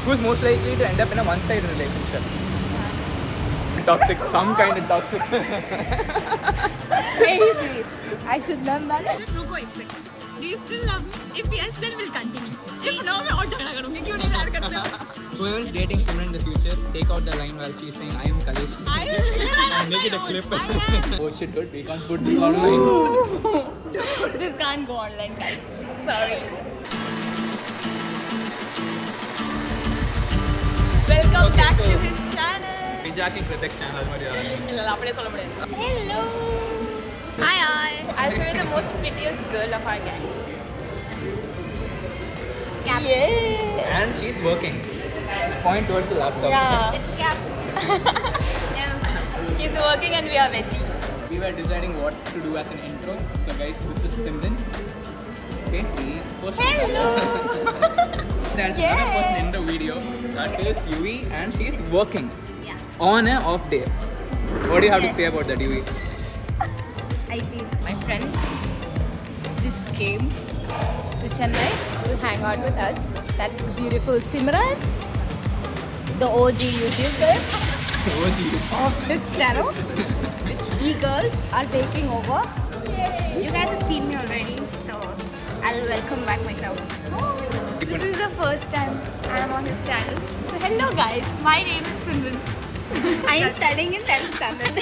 Who's most likely to end up in a one-sided relationship? Toxic, some kind of toxic. Maybe. I should learn that. रुको एक second. Do you still love me? If yes, then we'll continue. If no, मैं और झगड़ा करूँगी. क्यों नहीं प्यार करते हो? Whoever is dating Simran in the future, take out the line while she's saying, I am Kaleshi. And make it a clip. Oh shit, dude, we can't put this online. This can't go online, guys. Sorry. Welcome Okay, back so- to his channel. Vijaki Kritik's channel. இல்ல அப்படியே சொல்ல முடியாது. Hello. Hi. I'll show you the most prettiest girl of our gang. Yeah. And she's working. Point towards the laptop. Yeah. It's a cap. Yeah. She's working and we are waiting. We were deciding what to do as an intro. So guys, this is Simran. Okay, see. Hello. There's Yeah. another person in the video. That is Yui, and she's working Yeah. on an off day. What do you have to say about that, Yui? IT, my friend, just came to Chennai to hang out with us. That's the beautiful Simran, the OG YouTuber of this channel, which we girls are taking over. You guys have seen me already, so I'll welcome back myself. This is the first time I am on his channel. So hello guys, my name is Simran. I am studying in 10th standard.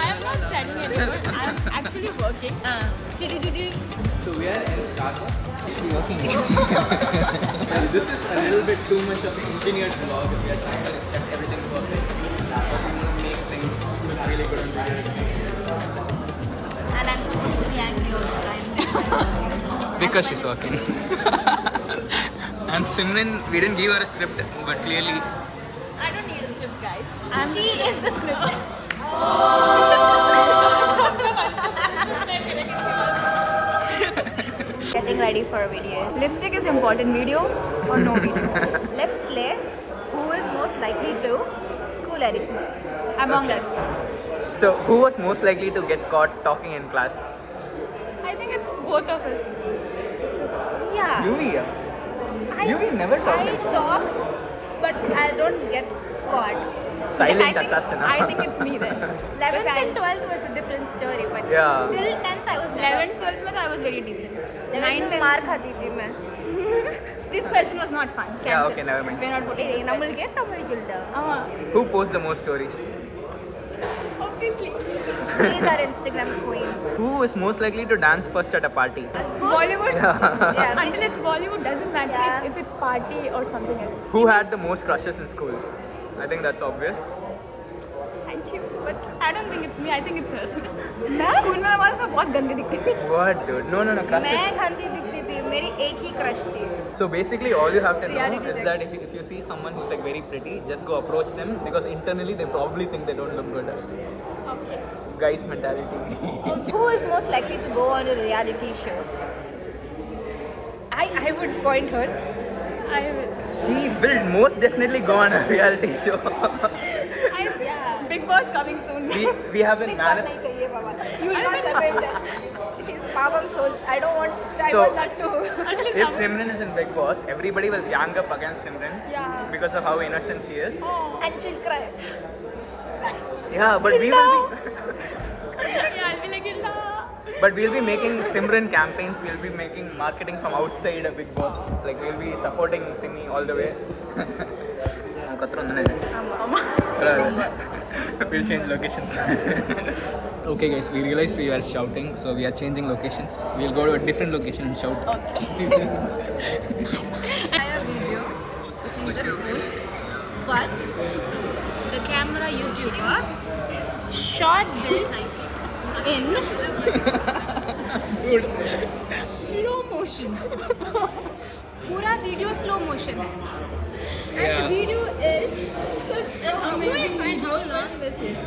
I am not studying anymore. I am actually working. So we are in Starbucks. She's working. This is a little bit too much of an engineered vlog. We are trying to accept everything perfect. Make things look really good on videos. And I'm supposed to be angry all the time because I'm working. Because she's working. And Simran, we didn't give her a script, but clearly. I don't need a script, guys. She is the script. Getting ready for a video. Lipstick is important. Video or no video? Let's play who is most likely to school edition among us. So, who was most likely to get caught talking in class? I think it's both of us. Yeah. Yui. I Yui never talked. I talk, but I don't get caught. Silent assassin. I think it's me then. 11th and 12th was a different story, but Yeah. till 10th I was 11th, 12th में I was very decent. 9th में मार खाती थी मैं. This question was not fun. Cancel. Yeah, okay, never mind. We're not putting. Namul get Gilda. Who posts the most stories? Obviously. She's our Instagram queen. Who is most likely to dance first at a party? Bollywood. Yeah. Until it's Bollywood, doesn't matter if it's party or something else. Who had the most crushes in school? I think that's obvious. Thank you, but I don't think it's me. I think it's her. मैं school में हमारे में बहुत गंदी दिखती थी. What, dude? No, crushes. मैं गंदी दिखती थी. मेरी एक ही क्रश थी. So basically, all you have to know Reality is check. that if you see someone who's like very pretty, just go approach them because internally they probably think they don't look good. Okay. Guys mentality. Who is most likely to go on a reality show? I would point her. I will. She will most definitely go on a reality show. Big Boss coming soon. we have been Big Boss नहीं चाहिए बाबा. You will not survive that. She's power soul. I don't want. I So, want that too. If Simran is in Big Boss, everybody will gang up against Simran because of how innocent she is. And she'll cry. Yeah, but we will be. Yeah, I'll be like, Hilda. But we'll be making Simran campaigns. We'll be making marketing from outside a Big Boss. Like we'll be supporting Simi all the way. We'll change locations. Okay, guys. We realized we were shouting, so we are changing locations. We'll go to a different location and shout. I have video using this phone, but the camera YouTuber shot this in slow motion. पूरा video slow motion है. And the video is such an amazing video. How long this is?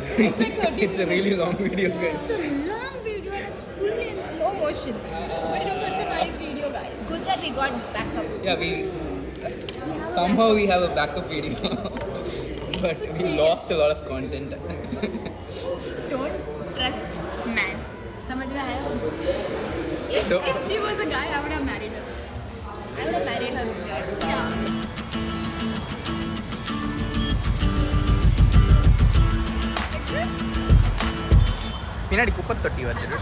It's a really long video, guys. It's a long video and it's fully in slow motion. But it was such a nice video, guys. Good that we got backup. Yeah, somehow we have a backup video, but we lost a lot of content. Don't trust man. समझ में आया? So- If she was a guy, I would have married her. I would have married her, sure. Yeah. Meenadi Kuppattotti varthiru.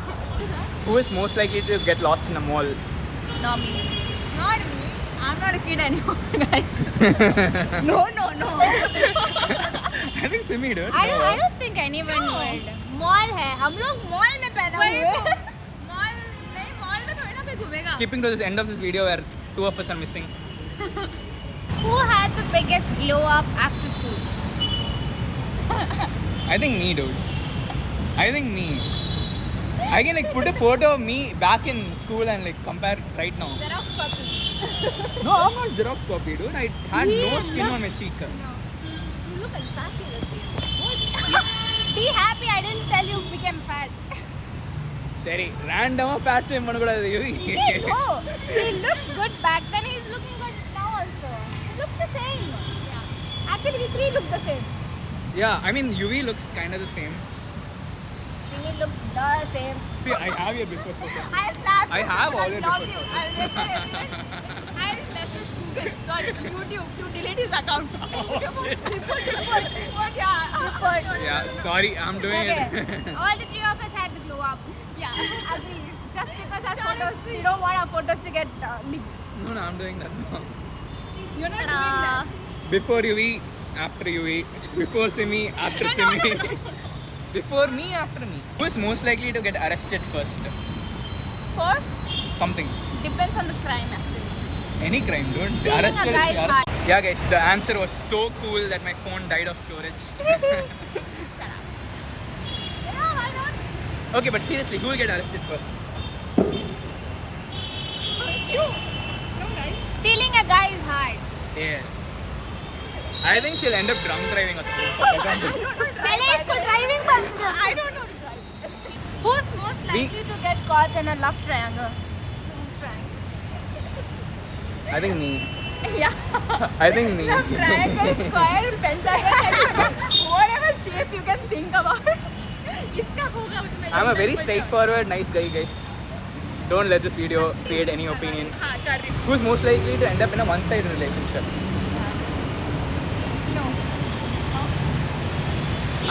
Who is most likely to get lost in a mall? Not me. Not me. I'm not a kid anymore, guys. No. I think Simi dude. I don't think anyone would. Mall है. हम लोग mall में पैदा हुए. Mall नहीं, mall में थोड़ी ना कोई घूमेगा. Skipping to this end of this video where two of us are missing. Who had the biggest glow up after school? I think me, dude. I think me. I can like put a photo of me back in school and like compare right now. Xerox copy. No, I'm not Xerox copy, dude. I had He no skin on my looks- cheek. You look exactly the same. Be happy I didn't tell you became fat. Sorry, random patch him. No, he looked good back then. He's looking good now also. He looks the same. Actually, we three look the same. Yeah, I mean UV looks kind of the same. Simi looks the same. I have your before photo. I'll slap I you. have all I'll your block different you. I'll make you evident. I'll message Google. Sorry, YouTube to delete his account. Report, yeah. Report. Yeah, sorry, I'm doing Okay. it. All the three of us had the glow up. Yeah. Agree. Just because our Shall photos, we we don't want our photos to get leaked. No, I'm doing that now. You're not doing that. Before UV, after UV. Before Simi, after Simi. Before me, after me. Who is most likely to get arrested first? For? Something. Depends on the crime actually. Any crime, dude. Stealing a Arrested is guy's arrested. heart. Yeah, guys, the answer was so cool that my phone died of storage. Yeah, why not? Okay, but seriously, who will get arrested first? You. No, guys. Stealing a guy's heart. Yeah. I think she'll end up drunk driving or something. पहले इसको driving बंद कर. I don't know to drive. Who's most likely to get caught in a love triangle? I think me. Yeah. I think me. Triangle, square, pentagon, hexagon, whatever shape you can think about. इसका होगा उसमें. I'm a very straightforward, nice guy, guys. Don't let this video create any opinion. हाँ, कर रही हूँ. Who's most likely to end up in a one-sided relationship? No.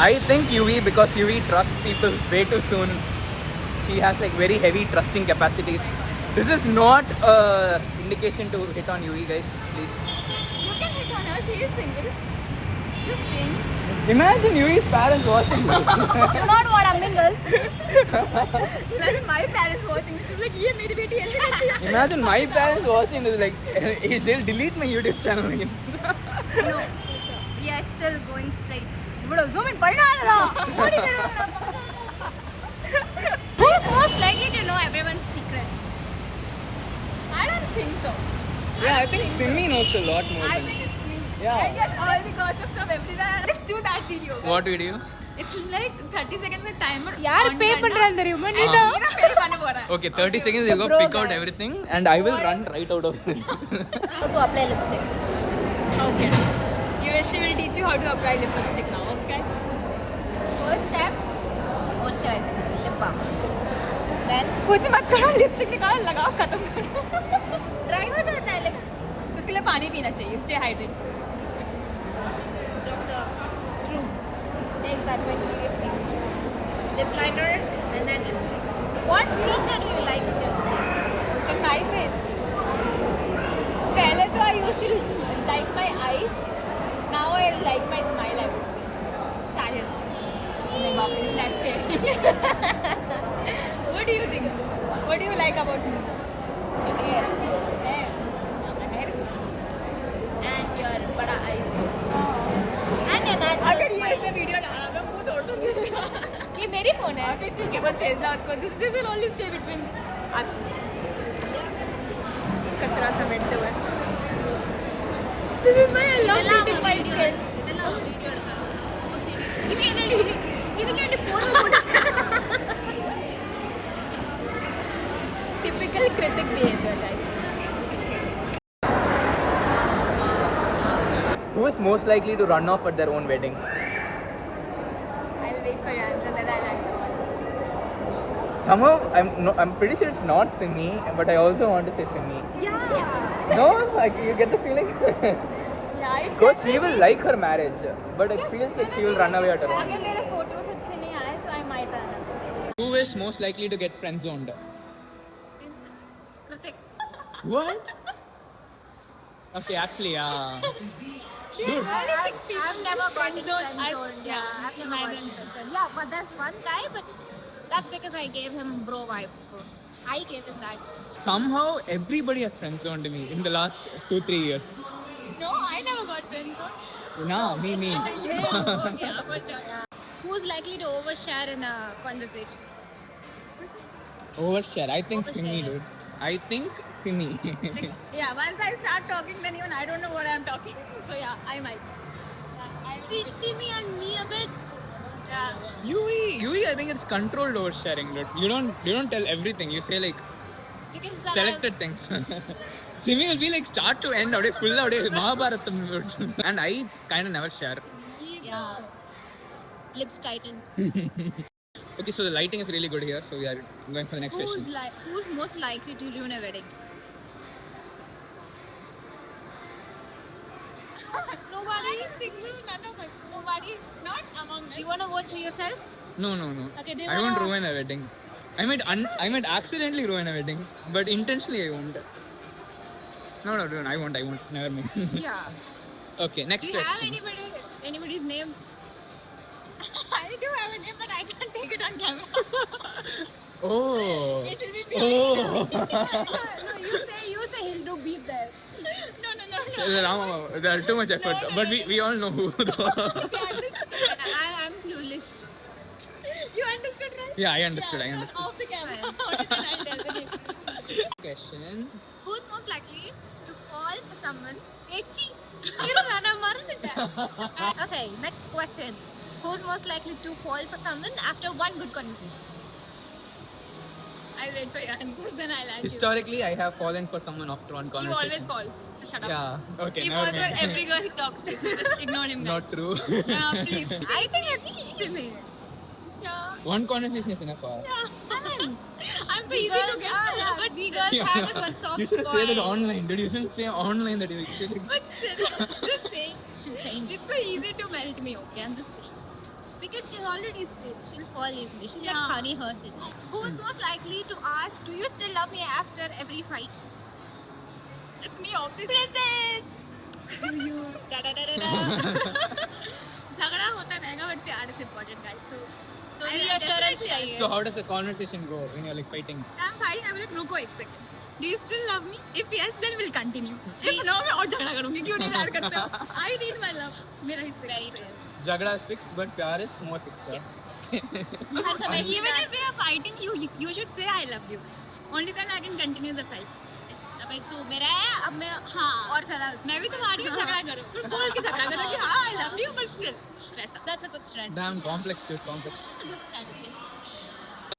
I think UV because UV trusts people way too soon. She has like very heavy trusting capacities. This is not a indication to hit on UV, guys. Please. You can hit on her. She is single. Just saying. Imagine UV's parents watching this. Do not want to mingle. Imagine my parents watching this. Like, ये मेरी बेटी ऐसे करती है. Imagine my parents watching this. Like, they'll delete my YouTube channel again. No. We are still going straight. Bro, zoom in. पढ़ना है ना. मोड़ी मेरे को. Who's most likely to know everyone's secret? I don't think so. Yeah, I think Simi knows a lot more I than think it's me. Yeah. I get all the gossips from everywhere. Let's do that video. What video? It's like 30 seconds of timer. यार on pay करना. पண்றேன் தெரியுமா நீ ये தான். ना pay करने बोल रहा है. Okay, 30 seconds. You'll go bro pick out guy. everything, and I will run right out of it. How to apply lipstick? Okay. She will teach you how to apply lipstick now, okay guys? First step, moisturizing, so lip balm. Then कुछ मत करो, lipstick निकालो, लगाओ, खत्म करो. dry हो जाता है lips. उसके लिए पानी पीना चाहिए. Stay hydrated. Doctor, true. Take that very seriously. Lip liner and then lipstick. What feature do you like in your face? In my face. पहले तो I used to like my eyes. Now I like my smile, I would say. शायद. नहीं बाप रे, that's scary. What do you think? What do you like about me? Your hair Hair. My hair is and your bada eyes and your natural अगर ये smile. इसने video डाला मैं मुंह तोड़ दूंगी इसका. ये मेरी फोन है. Okay, ठीक है, बस भेजना उसको. This will only stay between us. कचरा समेटते हुए. This is why I love இதெல்லாம் meeting ஒரு my வீடியோ friends. இதெல்லாம் ஒரு வீடியோ எடுக்கணும். OCD. இது என்னடி? இது கேட்டு போடு போடு. Typical critic behavior, guys. Who is most likely to run off at their own wedding? I'll wait for your answer, then I'll answer one. Somehow, I'm pretty sure it's not Simi, but I also want to say Simi. Yeah. No, like, you get the feeling? Yeah, it Because she can will be. like her marriage, but it feels like she will run away at her own. अगर मेरे photos अच्छे नहीं आए, so I might run away. Who is most likely to get friend zoned? Kritik. What? Okay, actually, dude. I've never gotten Friend-zoned. friend zoned. Yeah, I've never gotten friend zoned. Yeah, but there's one guy, but that's because I gave him bro vibes. So I gave him that. Somehow everybody has friend zoned me in the last 2-3 years. No, I never got friends. No, me. Yeah, but yeah. Who's likely to overshare in a conversation? Overshare. I think Overshare. Simi, dude. I think Simi. Yeah, once I start talking, then even I don't know what I'm talking. So yeah, I might. See me and me a bit. Yeah. Yui, I think it's controlled oversharing, dude. You don't tell everything. You say like You can selected things. Simi will be like start to end, full out Mahabharatam. And I kind of never share. Yeah. Lips tighten. Okay, so the lighting is really good here, so we are going for the next question. Who's most likely to ruin a wedding? Nobody. I don't think so. None of us. Nobody. Not among us. You wanna vote for yourself? No. Okay, do you I won't wanna- ruin a wedding. I might accidentally ruin a wedding, but intentionally I won't. No, dude, I won't. Never mind. Yeah. Okay, next Do you have question. anybody's name? I do have a name, but I can't take it on camera. Oh. It will be Oh. No, you say he'll do beep there. No. Rama, there are too much effort, No. but we all know who. I'm clueless. You understood, right? Yeah, I understood. Off the camera. Fine. What did I tell the name? Question. Who's most likely to fall for someone? Echi. Okay, next question. Who's most likely to fall for someone after one good conversation? I'll wait for your answers, then I'll answer. Historically, I have fallen for someone after one You conversation. always fall. So shut up. Yeah. Okay. He never falls for mind. every girl he talks to. So just ignore him, guys. Not true. Please. I think it's Simi. Yeah. One conversation is enough. I mean, I'm so easy to get. but we girls have this one soft You should spot. say that online, dude. You shouldn't say online that you. But still, just saying. She'll change. It's so easy to melt me, okay? I'm just saying. Because she'll fall easily. She's Yeah. like honey herself. Who's most likely to ask, do you still love me after every fight? It's me, obviously. Princess! Da da da da da. झगड़ा होता रहेगा but प्यार is important, guys. So So I will reassurance definitely चाहिए. So how does the conversation go when you're like fighting? I'm fighting. I'm like, रुको एक second. Do you still love me? If yes, then we'll continue. If no, मैं और झगड़ा करूँगी. क्यों नहीं प्यार करते हो? I need my love. मेरा हिस्सा. Very true. Jagda is fixed, but pyar is more fixed. Yeah? Confirmation Even that- if we are fighting, you should say I love you. Only then I can continue the fight. अब एक तू मेरा है, अब मैं हाँ. और ज्यादा. मैं भी तुम्हारी झगड़ा करूँ. तुम बोल के झगड़ा करो कि हाँ I love you, but still वैसा. That's a good strategy. Damn complex, dude. Complex. That's a good strategy.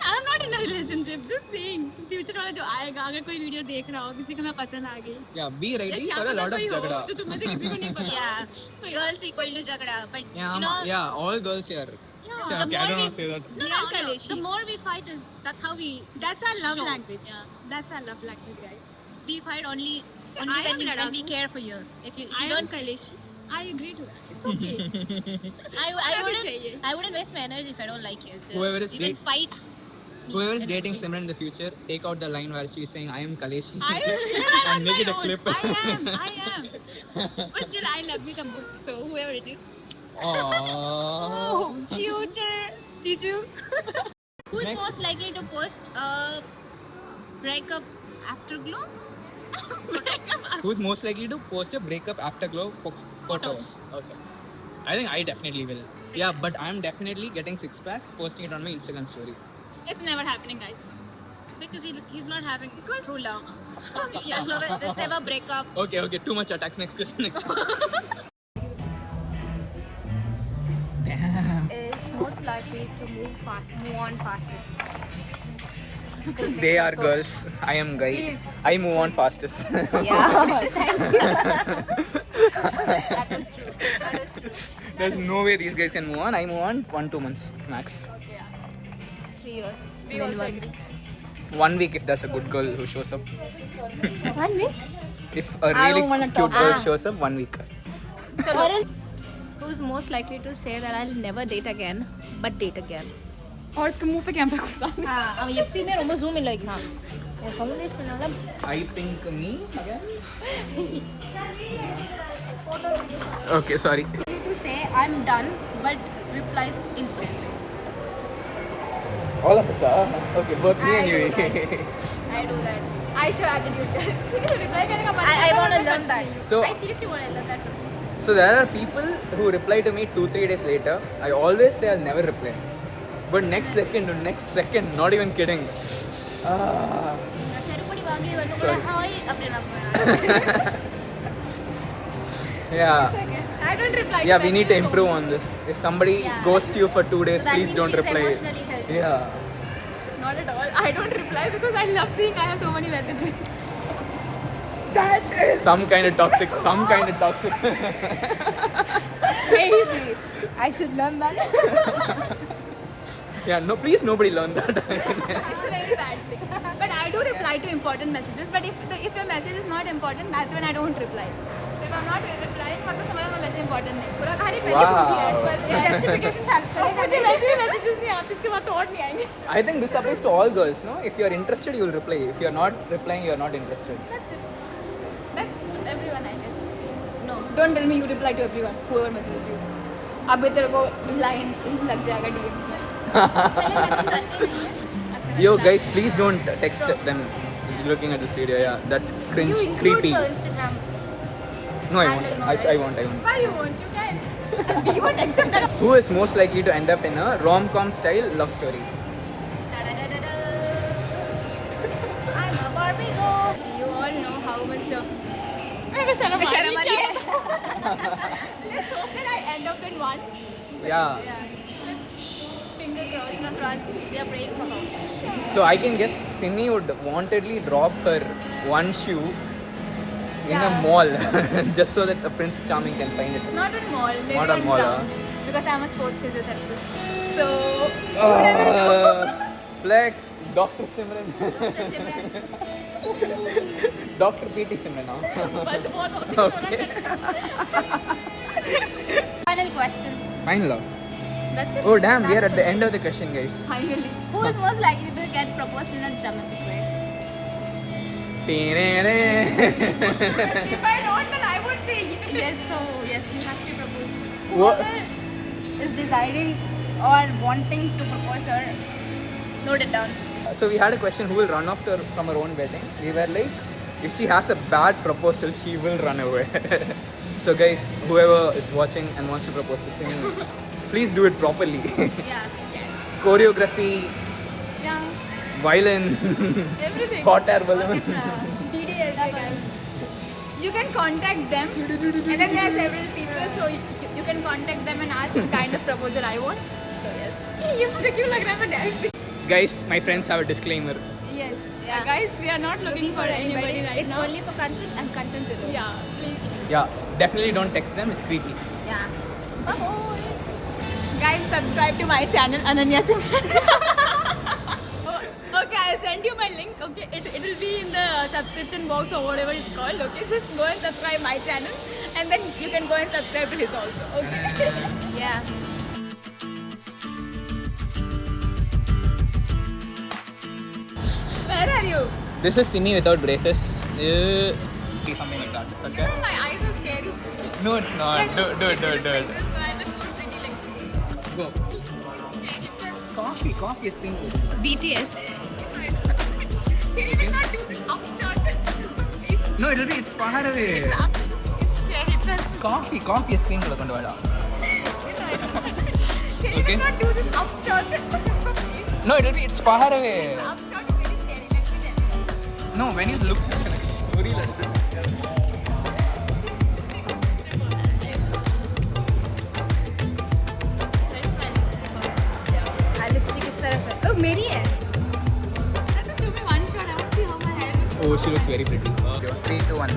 I'm not in a relationship. Just saying. Future वाला जो आएगा, अगर कोई वीडियो देख रहा हो, किसी को मैं पसंद आ गई. Yeah, be ready क्या for a पता lot of कोई हो, jagda. जो तुम में से किसी को नहीं पता. Yeah, So, girls equal to jagda, but Yeah, you know, yeah, all girls here. Yeah. Okay, the I more don't we, want to say that. no, We are no, Kaleshis. the more we fight is that's how we That's our love show. language. Yeah. That's our love language, guys. We fight only I when am we Ladakhi. care for you. If you I don't, am Kaleshi. I agree to that. It's okay. I चाहिए. wouldn't waste my energy if I don't like you. So Whoever is even date- fight. Whoever is needs dating energy. Simran in the future, take out the line where she's saying, I am Kaleshi. I will say that And on make my it a own. clip. I am. But still, I love you the most. So whoever it is. Aww. Future Jiju. Who's Next. most likely to post a breakup afterglow? Who's most likely to post a breakup afterglow photos? Okay. I think I definitely will. Yeah, but I'm definitely getting 6 packs, posting it on my Instagram story. It's never happening, guys. Because he's not having true love. There's never breakup. Okay, too much attacks. Next question. Damn. Is most likely to move on fastest. They are girls. I am guy. I move on fastest. Yeah, thank you. That was true. That was true. There's no way these guys can move on. I move on 1-2 months max. 3 years. We also minimum. agree. 1 week if there's a good girl who shows up. 1 week? If a I really don't wanna cute talk. girl Ah. shows up, 1 week. Or else, who's most likely to say that I'll never date again, but date again? और इसके मुंह पे camera घुसा. हाँ ये भी मैं रोमो zoom in like हाँ फाउंडेशन वाला I think me again. Okay, sorry. to say I'm done but replies instantly. All of us are. Okay, both me and you. I do that. I show attitude guys. Reply करने का मन. I want to learn that. So- I seriously want to learn that from you. So there are people who reply to me 2-3 days later. I always say I'll never reply. But next second, not even kidding. நான் செருப்படி வாங்கி வந்து கூட Sorry. Hi அப்படி நான் Yeah. I don't reply. Yeah, we need to improve on this. If somebody Yeah. ghosts you for 2 days, So that please means don't she's reply. emotionally healthy. Yeah. Not at all. I don't reply because I love seeing I have so many messages. Some kind of toxic. Maybe. I should learn that. Yeah, no, please nobody learn that. It's a very bad thing. But I do reply to important messages. But if the message is not important, that's when I don't reply. So if I'm not replying, मतलब समझ लो message important नहीं. पूरा कहानी पहले Wow. बोल दिया है. बस Yeah, justifications have तो मुझे वैसे भी messages नहीं आते. इसके बाद तो और नहीं आएंगे. I think this applies to all girls, no? If you are interested, you will reply. If you are not replying, you are not interested. That's it. That's everyone, I guess. No. Don't tell me you reply to everyone, whoever messages you. अबे तेरे को line लग जाएगा DMs में. पहले message करते हैं Yo, guys, please don't text them. Looking at this video, yeah, that's cringe, you creepy. include the Instagram. No, I won't. handle, no, I right? won't. Why you won't? You can. We won't accept that. Who is most likely to end up in a rom-com style love story? Da-da-da-da-da. I'm a Barbie girl. You all know how much of. मेरे को शर्म आ शर्म आ रही रही है. Let's hope that I end up in one. Yeah. Yeah. Finger crossed. Finger crossed. We are praying for her. So I can guess Simi would wantedly drop her one shoe in a Yeah. mall just so that the Prince Charming can find it. Not on mall. Maybe Not on mall, ground. Because I'm a sports physiotherapist. So. Flex, Dr. Simran. Dr. PT Simran now. बस बहुत obvious होना Okay. चाहिए. Final question. Fine, love. That's it. Oh damn, we are Last at the end of the question, guys. Finally. Who is most likely to get proposed in a dramatic way? If I don't, then I would say yes. So yes, you have to propose. What? Whoever is deciding or wanting to propose her, note it down. So we had a question, who will run off from her own wedding? We were like, if she has a bad proposal, she will run away. So guys, whoever is watching and wants to propose to Simi, please do it properly. Yeah. Choreography, Yeah. violin, Everything. hot air balloon. Orchestra. DDLJ guys. You can contact them, and then there are several people, so you can contact them and ask the kind of proposal I want. So yes. ये मुझे क्यों लग रहा है मैं dancing? Guys, my friends have a disclaimer. Yes. Yeah. Guys, we are not looking for anybody right It's now. only for content and content alone. Yeah, please. Yeah, definitely don't text them, it's creepy. Yeah. Bye-bye. Guys, subscribe to my channel, Ananya Simran. Okay, I'll send you my link. Okay, it will be in the subscription box or whatever it's called. Okay, just go and subscribe my channel, and then you can go and subscribe to his also. Okay. Yeah. Where are you? This is Simi without braces. Something like that. Okay? My eyes are scary. No, it's not. Do it. Like this, so I look more pretty like this. Go. Okay, it just- Coffee is pink. BTS. Can you just not do this upshot? Please. No, it's far away. Yeah, it just. Coffee is pink. Can Can you Okay. just not do this upshot? Please. No, it's far away. Upshot is very scary. Let me tell you. No, when you look at it, very little. Lipstick इस तरफ है। ओह मेरी है। Oh, she looks very pretty. Okay, 3, 2, 1.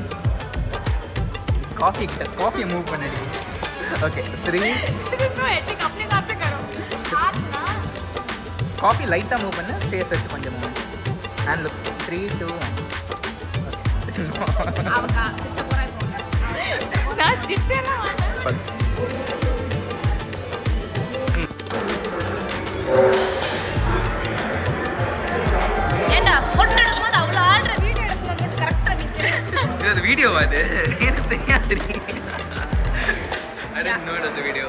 Coffee move பண்ணடி. Okay, 3. हाथ ना। Coffee light move பண்ணு. Face வச்சு கொஞ்சம் move. And look. 3, 2, 1. Okay. அவகா system போறா இப்போ। First. வீடியோ அது எனக்கு தெரியாது I Yeah. didn't know it was a video.